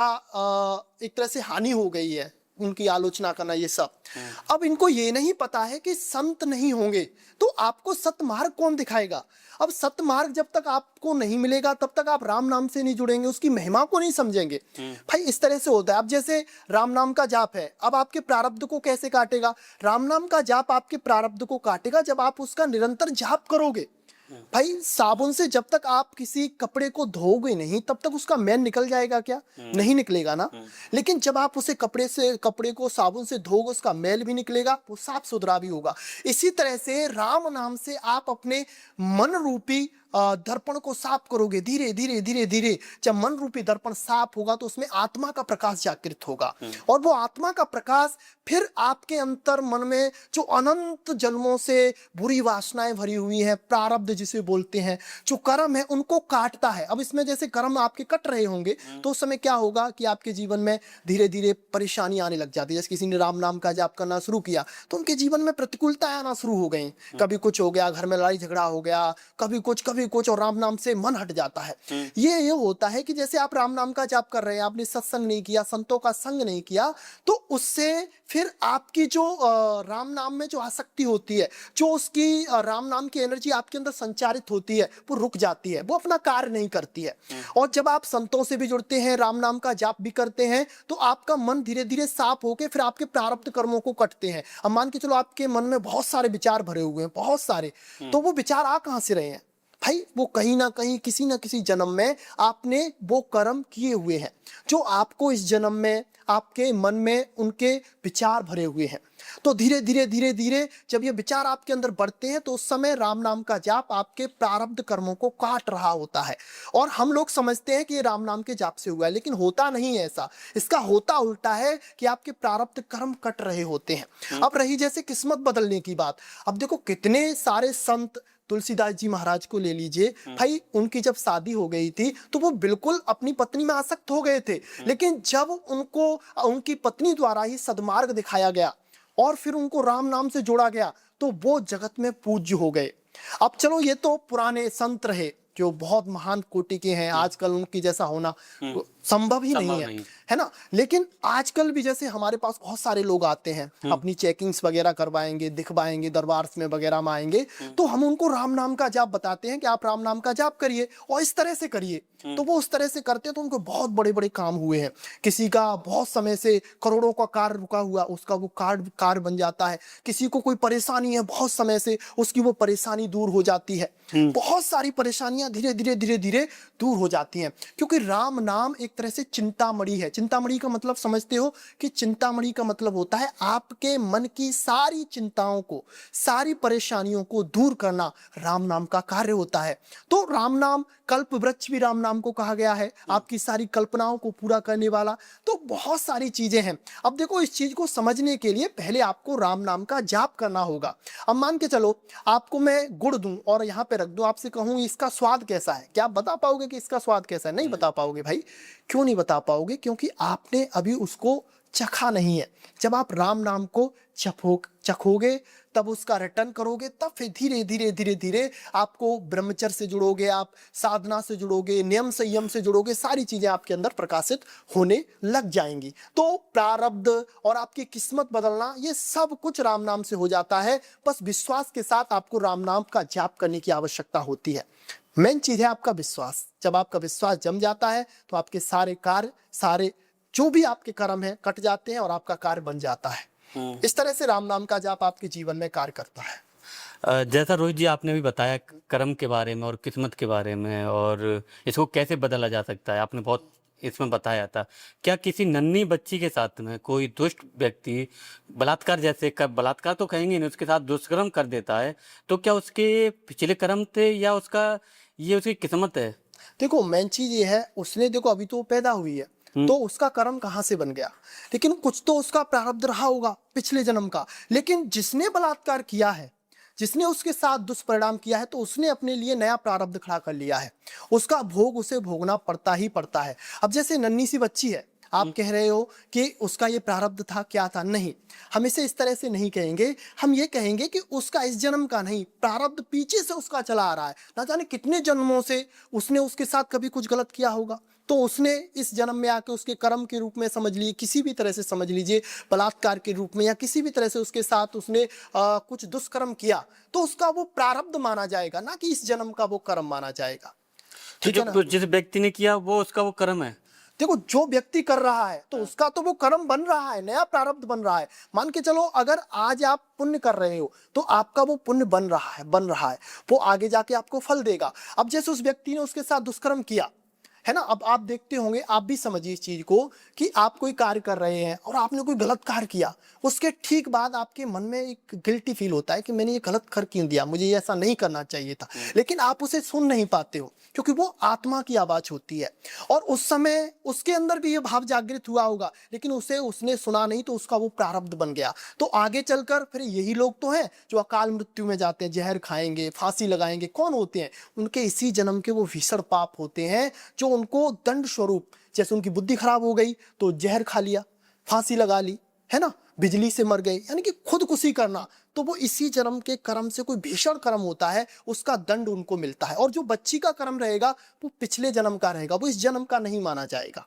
एक तरह से हानि हो गई है, उनकी आलोचना करना ये सब। अब इनको ये नहीं पता है कि संत नहीं होंगे तो आपको सतमार्ग कौन दिखाएगा। अब सतमार्ग जब तक आपको नहीं मिलेगा तब तक आप राम नाम से नहीं जुड़ेंगे, उसकी महिमा को नहीं समझेंगे। भाई इस तरह से होता है। अब जैसे राम नाम का जाप है, अब आपके प्रारब्ध को कैसे काटेगा। राम नाम का जाप आपके प्रारब्ध को काटेगा जब आप उसका निरंतर जाप करोगे। भाई साबुन से जब तक आप किसी कपड़े को धोगे नहीं तब तक उसका मैल निकल जाएगा क्या? नहीं निकलेगा ना। लेकिन जब आप उसे कपड़े को साबुन से धोगे उसका मैल भी निकलेगा, वो साफ सुथरा भी होगा। इसी तरह से राम नाम से आप अपने मन रूपी दर्पण को साफ करोगे। धीरे धीरे धीरे धीरे जब मन रूपी दर्पण साफ होगा तो उसमें आत्मा का प्रकाश जागृत होगा, और वो आत्मा का प्रकाश फिर आपके अंतर मन में जो अनंत जन्मों से बुरी वासनाएं भरी हुई हैं, प्रारब्ध जिसे बोलते हैं, जो कर्म है, उनको काटता है। अब इसमें जैसे कर्म आपके कट रहे होंगे तो उस समय क्या होगा कि आपके जीवन में धीरे धीरे परेशानी आने लग जाती है। जैसे किसी ने राम नाम का जाप करना शुरू किया तो उनके जीवन में प्रतिकूलताएं आना शुरू हो गई। कभी कुछ हो गया, घर में लड़ाई झगड़ा हो गया, कभी कुछ, और राम नाम से मन हट जाता है। ये होता है कि जैसे आप राम नाम का जाप कर रहे हैं, आपने सत्संग नहीं किया, संतों का संग नहीं किया, तो उससे फिर आपकी जो राम नाम में जो आसक्ति होती है, जो उसकी राम नाम की एनर्जी आपके अंदर संचारित होती है, वो रुक जाती है, वो अपना कार्य नहीं करती है। और जब आप संतों से भी जुड़ते हैं, राम नाम का जाप भी करते हैं, तो आपका मन धीरे धीरे साफ होकर फिर आपके प्रारब्ध कर्मों को कटते हैं। अब मान के चलो आपके मन में बहुत सारे विचार भरे हुए हैं, बहुत सारे, तो वो विचार आ कहां से रहे हैं भाई? वो कहीं ना कहीं किसी ना किसी जन्म में आपने वो कर्म किए हुए हैं जो आपको इस जन्म में आपके मन में उनके विचार भरे हुए हैं। तो धीरे धीरे धीरे धीरे जब ये विचार आपके अंदर बढ़ते हैं तो उस समय राम नाम का जाप आपके प्रारब्ध कर्मों को काट रहा होता है। और हम लोग समझते हैं कि ये राम नाम के जाप से हुआ है, लेकिन होता नहीं है ऐसा। इसका होता उल्टा है कि आपके प्रारब्ध कर्म कट रहे होते हैं। अब रही जैसे किस्मत बदलने की बात, अब देखो कितने सारे संत, तुलसीदास जी महाराज को ले लीजिए भाई, उनकी जब शादी हो गई थी तो वो बिल्कुल अपनी पत्नी में आसक्त हो गए थे, लेकिन जब उनको उनकी पत्नी द्वारा ही सद्मार्ग दिखाया गया और फिर उनको राम नाम से जोड़ा गया तो वो जगत में पूज्य हो गए। अब चलो ये तो पुराने संत रहे जो बहुत महान कोटि के हैं, आजकल उनकी जैसा होना संभव ही नहीं है ना। लेकिन आजकल भी जैसे हमारे पास बहुत सारे लोग आते हैं, अपनी चेकिंग्स वगैरह करवाएंगे, दिखवाएंगे, दरबार में वगैरह में आएंगे, तो हम उनको राम नाम का जाप बताते हैं कि आप राम नाम का जाप करिए और इस तरह से करिए। तो वो उस तरह से करते हैं तो उनको बहुत बड़े बड़े काम हुए हैं। किसी का बहुत समय से करोड़ों का कार्य रुका हुआ, उसका वो कार्य बन जाता है। किसी को कोई परेशानी है बहुत समय से, उसकी वो परेशानी दूर हो जाती है। बहुत सारी परेशानियां धीरे धीरे धीरे धीरे दूर हो जाती हैं, क्योंकि राम नाम एक तरह से चिंतामणि है। चिंतामणि का मतलब समझते हो कि चिंतामणि का मतलब होता है आपके मन की सारी चिंताओं को, सारी परेशानियों को दूर करना राम नाम का कार्य होता है। तो राम नाम, कल्प वृक्ष भी राम नाम को कहा गया है, आपकी सारी कल्पनाओं को पूरा करने वाला। तो बहुत सारी चीजें हैं। अब देखो इस चीज को समझने के लिए पहले आपको राम नाम का जाप करना होगा। अब मान के चलो आपको मैं गुड़ दूं और यहाँ पे रख दूं, आपसे कहूं इसका स्वाद कैसा है, क्या आप बता पाओगे कि इसका स्वाद कैसा है? नहीं बता पाओगे भाई। क्यों नहीं बता पाओगे? क्योंकि आपने अभी उसको चखा नहीं है। जब आप राम नाम को चखोगे, तब उसका रिटर्न करोगे, तब फिर धीरे धीरे धीरे धीरे आपको ब्रह्मचर्य से जुड़ोगे, आप साधना से जुड़ोगे, नियम संयम से जुड़ोगे, सारी चीजें आपके अंदर प्रकाशित होने लग जाएंगी। तो प्रारब्ध और आपकी किस्मत बदलना, ये सब कुछ राम नाम से हो जाता है। बस विश्वास के साथ आपको राम नाम का जाप करने की आवश्यकता होती है। मेन चीज है आपका विश्वास। जब आपका विश्वास जम जाता है तो आपके सारे कार्य, सारे जो भी आपके कर्म है कट जाते हैं और आपका कार्य बन जाता है। इस तरह से राम नाम का जाप आपके जीवन में कार्य करता है। जैसा रोहित जी आपने भी बताया कर्म के बारे में और किस्मत के बारे में, और इसको कैसे बदला जा सकता है, आपने बहुत इसमें बताया था। क्या किसी नन्ही बच्ची के साथ में कोई दुष्ट व्यक्ति बलात्कार, जैसे बलात्कार तो कहेंगे नहीं, उसके साथ दुष्कर्म कर देता है, तो क्या उसके पिछले कर्म थे या ये उसकी किस्मत है? देखो मेन चीज ये है, उसने देखो अभी तो पैदा हुई है तो उसका कर्म कहां से बन गया, लेकिन कुछ तो उसका प्रारब्ध रहा होगा पिछले जन्म का। लेकिन जिसने बलात्कार किया है, जिसने उसके साथ दुष्परिणाम किया है, तो उसने अपने लिए नया प्रारब्ध खड़ा कर लिया है। उसका भोग उसे भोगना पड़ता ही पड़ता है। अब जैसे नन्ही सी बच्ची है, आप कह रहे हो कि उसका ये प्रारब्ध था, क्या था, नहीं, हम इसे इस तरह से नहीं कहेंगे। हम ये कहेंगे कि उसका इस जन्म का नहीं, प्रारब्ध पीछे से उसका चला आ रहा है, ना जाने कितने जन्मों से उसने उसके साथ कभी कुछ गलत किया होगा, तो उसने इस जन्म में आके उसके कर्म के रूप में समझ लिए, किसी भी तरह से समझ लीजिए, बलात्कार के रूप में या किसी भी तरह से उसके साथ उसने कुछ दुष्कर्म किया, तो उसका वो प्रारब्ध माना जाएगा, ना कि इस जन्म का वो कर्म माना जाएगा। तो ठीक है ना? जो जिस व्यक्ति ने किया वो उसका वो कर्म है। देखो, जो व्यक्ति कर रहा है तो उसका तो वो कर्म बन रहा है, नया प्रारब्ध बन रहा है। मान के चलो, अगर आज आप पुण्य कर रहे हो तो आपका वो पुण्य बन रहा है, वो आगे जाके आपको फल देगा। अब जैसे उस व्यक्ति ने उसके साथ दुष्कर्म किया है ना, अब आप देखते होंगे, आप भी समझिए इस चीज को कि आप कोई कार्य कर रहे हैं और आपने कोई गलत कार्य किया, उसके ठीक बाद आपके मन में एक गिल्टी फील होता है कि मैंने ये गलत कर क्यों दिया, मुझे ये ऐसा नहीं करना चाहिए था, लेकिन आप उसे सुन नहीं पाते हो क्योंकि वो आत्मा की आवाज होती है, और उस समय उसके अंदर भी ये भाव जागृत हुआ होगा, लेकिन उसने सुना नहीं, तो उसका वो प्रारब्ध बन गया। तो आगे चलकर फिर यही लोग तो हैं जो अकाल मृत्यु में जाते हैं, जहर खाएंगे, फांसी लगाएंगे। कौन होते हैं? उनके इसी जन्म के वो भीषण पाप होते हैं, जो उनको दंड स्वरूप, जैसे उनकी बुद्धि खराब हो गई तो जहर खा लिया, फांसी लगा ली, है ना, बिजली से मर गए, यानी कि खुदकुशी करना, तो वो इसी जन्म के कर्म से कोई भीषण कर्म होता है, उसका दंड उनको मिलता है। और जो बच्ची का कर्म रहेगा वो पिछले जन्म का रहेगा, वो इस जन्म का नहीं माना जाएगा।